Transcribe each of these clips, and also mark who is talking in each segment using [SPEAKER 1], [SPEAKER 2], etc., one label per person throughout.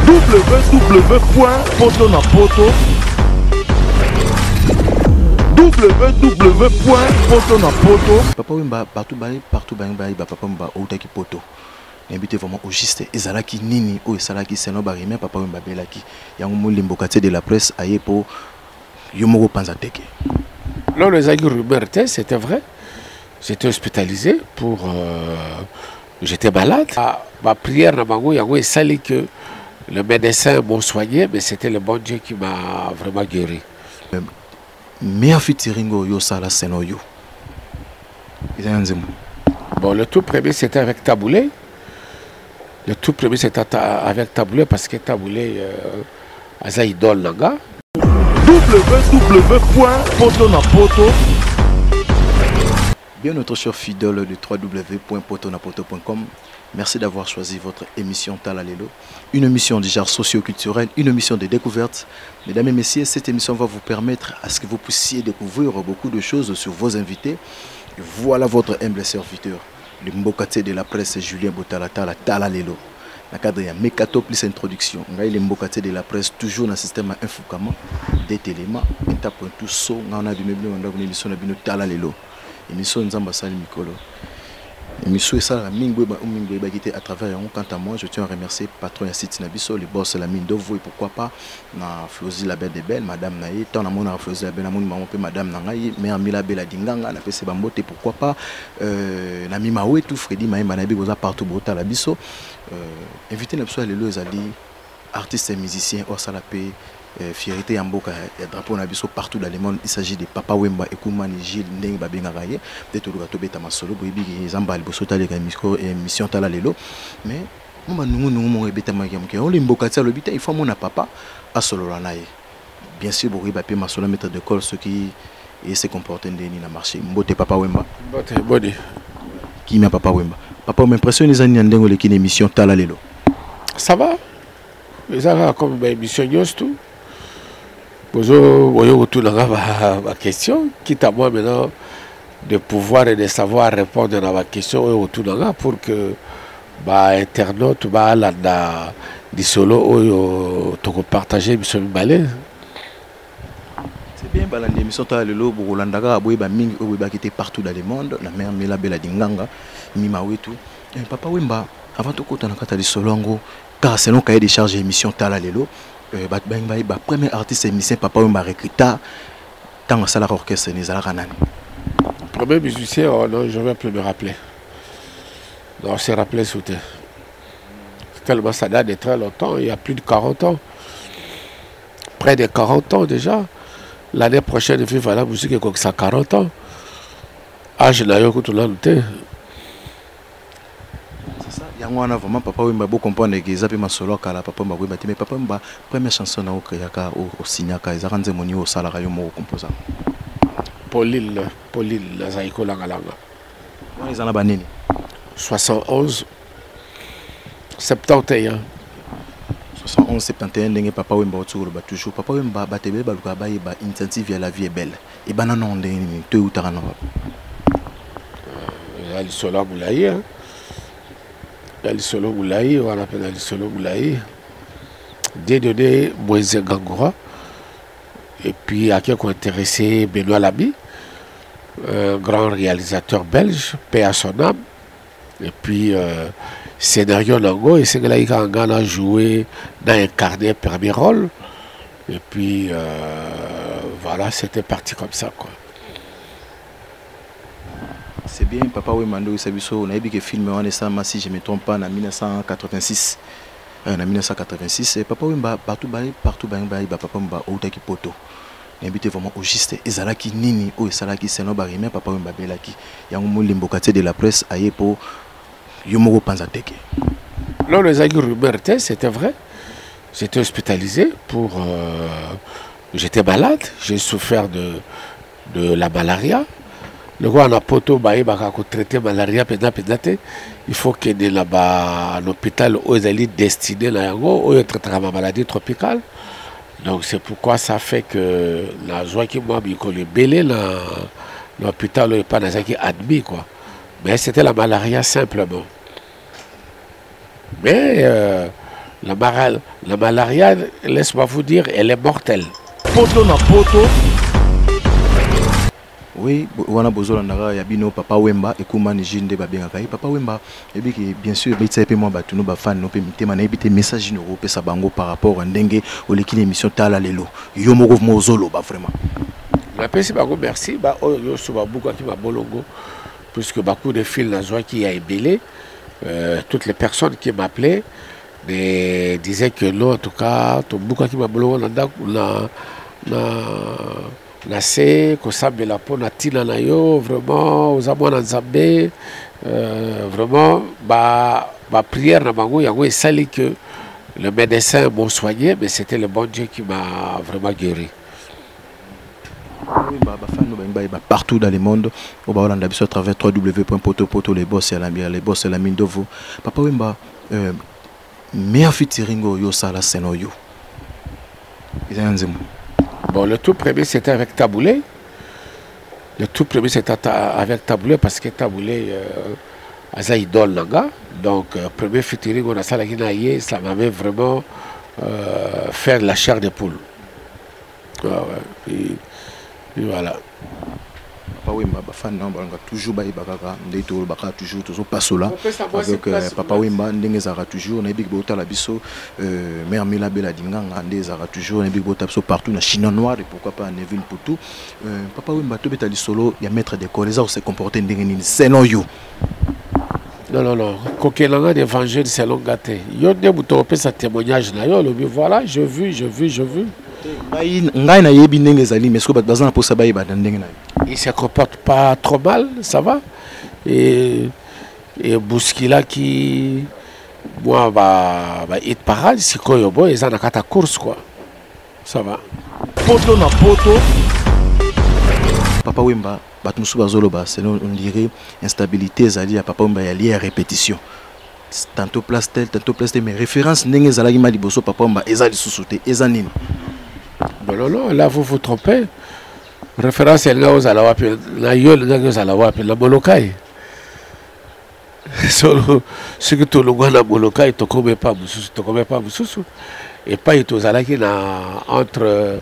[SPEAKER 1] www.potonapoto www.potonapoto Papa Wemba partout papa Wemba outaki poto invité vraiment au juste ezalaki nini o esalaki seno barime Papa Wemba belaki yango molimbo quartier de la presse aye po yomoko panza teke.
[SPEAKER 2] Non, les rumeurs c'était vrai. J'étais hospitalisé pour j'étais malade. Ma prière n'a pas eu que le médecin m'a soigné, mais c'était le bon Dieu qui m'a vraiment guéri.
[SPEAKER 1] Mais fitiringo yo sala seno yo.
[SPEAKER 2] Bon, le tout premier c'était avec Taboulé. Le tout premier c'était avec Taboulé parce que Taboulé a sa idole nanga.
[SPEAKER 1] www.potonapoto. Bien notre cher fidèle de www.potonapoto.com. Merci d'avoir choisi votre émission Talalelo, une émission du genre socio-culturelle, une émission de découverte. Mesdames et messieurs, cette émission va vous permettre à ce que vous puissiez découvrir beaucoup de choses sur vos invités. Et voilà votre humble serviteur, le Mbokate de la presse Julien Botalatala Talalelo. Dans le cadre de Mekato plus introduction, le Mbokate de la presse toujours dans le système Infokama, des télémas, et tapons tout saut, on a du meuble, on a une émission de Talalelo. Émission Nzamba Sali Mikolo. Émission ça Mingwe qui à travers quant à moi, je tiens à remercier patron Yassiti Nabiso, les boss la mine d'Ovo et pourquoi pas na Flozi la belle des belles, madame Naï, tant amour na Flozi la belle amour maman madame Nangaï, mère Mila Bella Dinganga, na PC Bambote pourquoi pas na Mimawe tout Freddy Maïma Nabi goza partout Bota la biso. Invité na les lois ali artistes et musiciens au salapé. Fierté Yamboka et drapeau Nabiso partout dans le monde. Il s'agit de Papa Wemba et Koumani Gilles Ndeng Babengaraye. Peut-être que tu beta masolo, Boibi, Zambal, Bosota, les micro et mission Talalelo. Mais nous beta magamke. On l'imbokatia le bita, il faut mon papa à solo lanaye. Bien sûr, Boibi Bapé masolo maître de col, ce qui se comportent dans le marché. Mbote Papa Wemba.
[SPEAKER 2] Mbote, body.
[SPEAKER 1] Qui m'a Papa Wemba. Papa m'impressionne les années Ndengo les émission Talalelo.
[SPEAKER 2] Ça va? Mais ça va comme une émission tout. Ma question, quitte à moi maintenant de pouvoir et de savoir répondre à ma question pour que internaute la di solo to partager mission balé.
[SPEAKER 1] C'est bien balande mission ta lelo bolandaka boye ba mingi oyo ba kité partout dans le monde la mère Mila Bella Dinganga mima wetu. Papa Wemba avant to kota na kata di solo ngo car selon cahier de charge émission Talalelo. Premier artiste émission Papa Wemba recruta dans la salle orchestre Nizala Nani.
[SPEAKER 2] Premier musicien, oh non, je ne vais plus me rappeler. Non, c'est rappelé sous terre. Tellement ça date de très longtemps, il y a plus de 40 ans. Près de 40 ans déjà. L'année prochaine, il va la musique comme ça 40 ans. Ah, je n'ai pas tout l'année.
[SPEAKER 1] Yangwana vraiment Papa Wemba beau comprendre que zapi masolo kala Papa Wemba mais Papa Wemba première chanson na okayaka au signaka ezanze moni au salaka yo mo composer
[SPEAKER 2] Paulil Zaiko Langalanga.
[SPEAKER 1] On est en banini
[SPEAKER 2] 71 71
[SPEAKER 1] 71 71 ndenge Papa Wemba otsuko ba toujours Papa Wemba batebe baluka ba yeba initiative ya la vie est belle et banana ndenge to utaka na
[SPEAKER 2] ali sola boulaye hein. Ali Solo Moulaï, on appelle Ali Solo Moulaï, dédonné Moïse Gangora, et puis à qui ont intéressé Benoît Lamy, un grand réalisateur belge, paix à son âme, et puis scénario Nango, et c'est que là il a joué, a incarné un premier rôle, et puis voilà, c'était parti comme ça quoi.
[SPEAKER 1] C'est bien, Papa Wemando Sabiso, on a vu que film on est ça, si je ne me trompe pas, en 1986. En 1986, Papa Wemba partout Papa Wemba outaki poto. Invité vraiment au juste ezalaki nini o esalaki seno barime Papa Wemba belaki. Yango molimbo quartier de la presse aye po yomoko panza teke.
[SPEAKER 2] Non, les rumeurs c'était vrai. J'étais hospitalisé pour j'étais malade, j'ai souffert de la malaria. Le gars a poto traiter malaria il faut qu'il y ait là-bas l'hôpital où ils allaient destiné là où ils traitent la maladie tropicale. Donc c'est pourquoi ça fait que la joie qui m'a mis le belé l'hôpital n'est pas admis quoi. Mais c'était la malaria simplement. Mais La malaria, laisse-moi vous dire, elle est mortelle.
[SPEAKER 1] Poto na poto. Oui, wana bozola ndaka ya bino Papa Wemba ekuma ni jinde ba benga kai Papa Wemba et bien sûr bitsa pe moi batuno ba fan no pe mitema na ebite message no pe sa bango par rapport à ndenge oleki l'émission tala lelo yo moko mozolo ba vraiment.
[SPEAKER 2] La pesi bango merci ba yo so ba buka ki ba bolongo puisque beaucoup de fils na joie qui a ébélé toutes les personnes qui m'appelaient disaient que non en tout cas to buka ki ba bolongo na se kosambela pona tina na yo vraiment aux amwana nzambe vraiment ba prière na bango yango esali que le médecin m'ont soigné mais c'était le bon Dieu qui m'a vraiment guéri.
[SPEAKER 1] Oui, partout dans le monde au Baolanda à travers www.poto les boss et la mine de vous Papa Wemba meilleur featuring yo sala seno yo.
[SPEAKER 2] Bon, le tout premier, c'était avec Taboulé. Le tout premier, c'était avec Taboulé parce que Taboulé a sa idole nanga. Donc, premier featuring, on a ça la Guinée, ça m'avait vraiment fait la chair de poule. Ah ouais. Et voilà.
[SPEAKER 1] Papa Wemba, fan toujours toujours pas cela avec Papa Wemba ndengezara toujours na big bota la biso mère Mila Bela Dinganga ndezara toujours na big bota partout na Chine noire et pourquoi pas Neville Poutou Papa Wemba to beta solo ya maître d'école les se comporter ndengeni selon you.
[SPEAKER 2] Non kokelanga d'évangile selon gâté yo de buto pe sa témoignage na yo le voilà je vu
[SPEAKER 1] ngai na yebi ndengezali mais ce que bazana pour ça ba ndengena.
[SPEAKER 2] Il se comporte pas trop mal, ça va. Et Bouskila qui, moi, hit parade, c'est quoi, ils en ont qu'à course, quoi. Ça va.
[SPEAKER 1] Poto na poto. Papa Wemba, batmusu bazoloba, on dirait instabilité, zali à Papa Wemba, il y a lié à répétition. Tantôt place tel, mais référence n'engé zalagi ma liboso Papa Wemba, ezali sous-sauté, ezanine.
[SPEAKER 2] Non, là vous vous trompez. Référence elle aux alawapi na yo les alawapi la bolokai solo ce que tout le monde la bolokai to comme pas mususu et pas itu zalaki na entre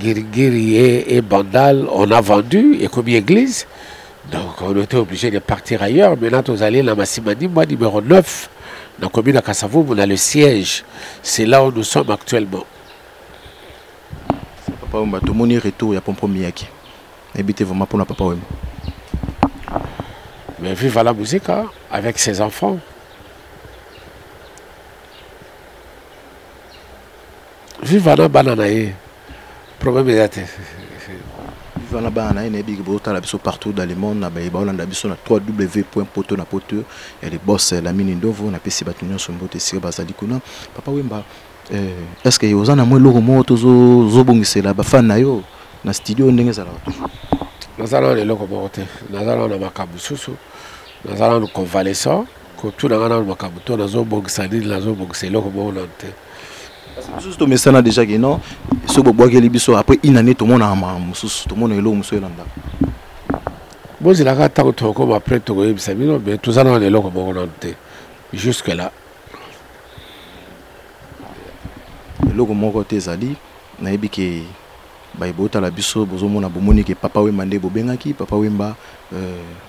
[SPEAKER 2] Girigiri et Bandal on a vendu et comme église donc on était obligé de partir ailleurs. Maintenant tous allés la Massimani moi numéro 9 dans commune à Kassavou on a le siège, c'est là où nous sommes actuellement.
[SPEAKER 1] Papa Wemba, tout le monde est retour, il y a Pompom Miyaki. Habitez vraiment pour la Papa Wemba.
[SPEAKER 2] Mais vive la musique hein, avec ses enfants. Vive la bananae. Problème est
[SPEAKER 1] Vive la bananae, il y a partout dans le monde. Il y a www.poto et les boss, la mine d'Ovo, on a PC Batunion, son botte, c'est Basalikuna. Papa Wemba. Est-ce que vous avez un logo moto zobongisela ba fan na yo na studio ndenge zala toujours
[SPEAKER 2] nazala le logo moto nazala na makabu susu nazala no convalescent ko tout na ngana makabu to na zobongisa ndi na zobongisa logo moto nte
[SPEAKER 1] susu to mesana déjà que non so bobwake libiso après une année to mona ma susu to mona logo muso elanda
[SPEAKER 2] bozi la ka ta ko ko après to yebisa bino mais tout ça na le logo moto nte jusque là. Logo moko te zali na ebike baibota la biso bozomona bomoni ke Papa Wemba nde bobengaki Papa Wemba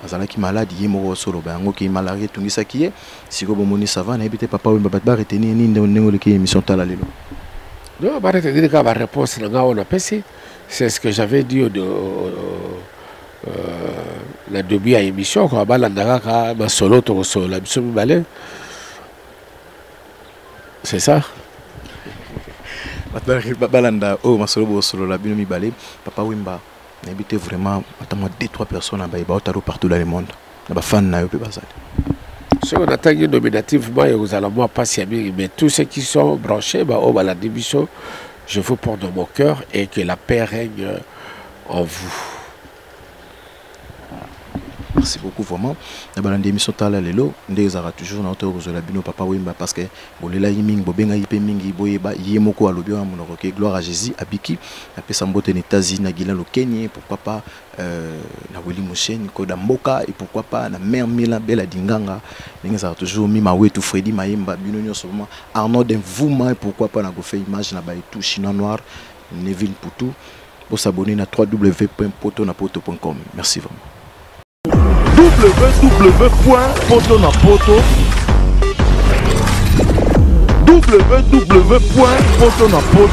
[SPEAKER 2] azalaki malade ye moko solo bango ki malaria tungisaki ye siko bomoni ça va na ebite Papa Wemba ba retenir ni ndenge le ki émission tala lelo. Non ba retenir ka ba réponse na ngao na pesi c'est ce que j'avais dit la début à émission ko ba landaka ka ba solo to solo la biso balé. C'est ça. Balanda oh masolo solo la bino balé Papa Wemba n'habite vraiment attends 2-3 personnes à Baïba partout dans le monde na ba fan na yo pe basali si on attend une nominativement et vous allez moi pas si ami mais tous ceux qui sont branchés au la démission je vous porte dans mon cœur et que la paix règne en vous.
[SPEAKER 1] Merci beaucoup vraiment. Dans l'émission Tala Lelo, nous avons toujours notre Bino Papa Wimba parce que Bolela Yiming, Bobenga Yipemingi, Boyeba, Yemoko Alobio, Monoroke, gloire à Jésus, Abiki, après Sambote Netazi, Nagila le Kenya, pourquoi pas na Willy Mouchen, Koda Mboka, et pourquoi pas na Mère Mila Bella Dinganga, nous avons toujours mis Mawetu Freddy Maïmba, Bino Nyosouma, Arnaud Denvouma, et pourquoi pas na Gofé Image, na Baïtou, Chinois Noir, Neville Poutou, pour s'abonner à www.potonapoto.com. Merci vraiment.
[SPEAKER 3] www.potonapoto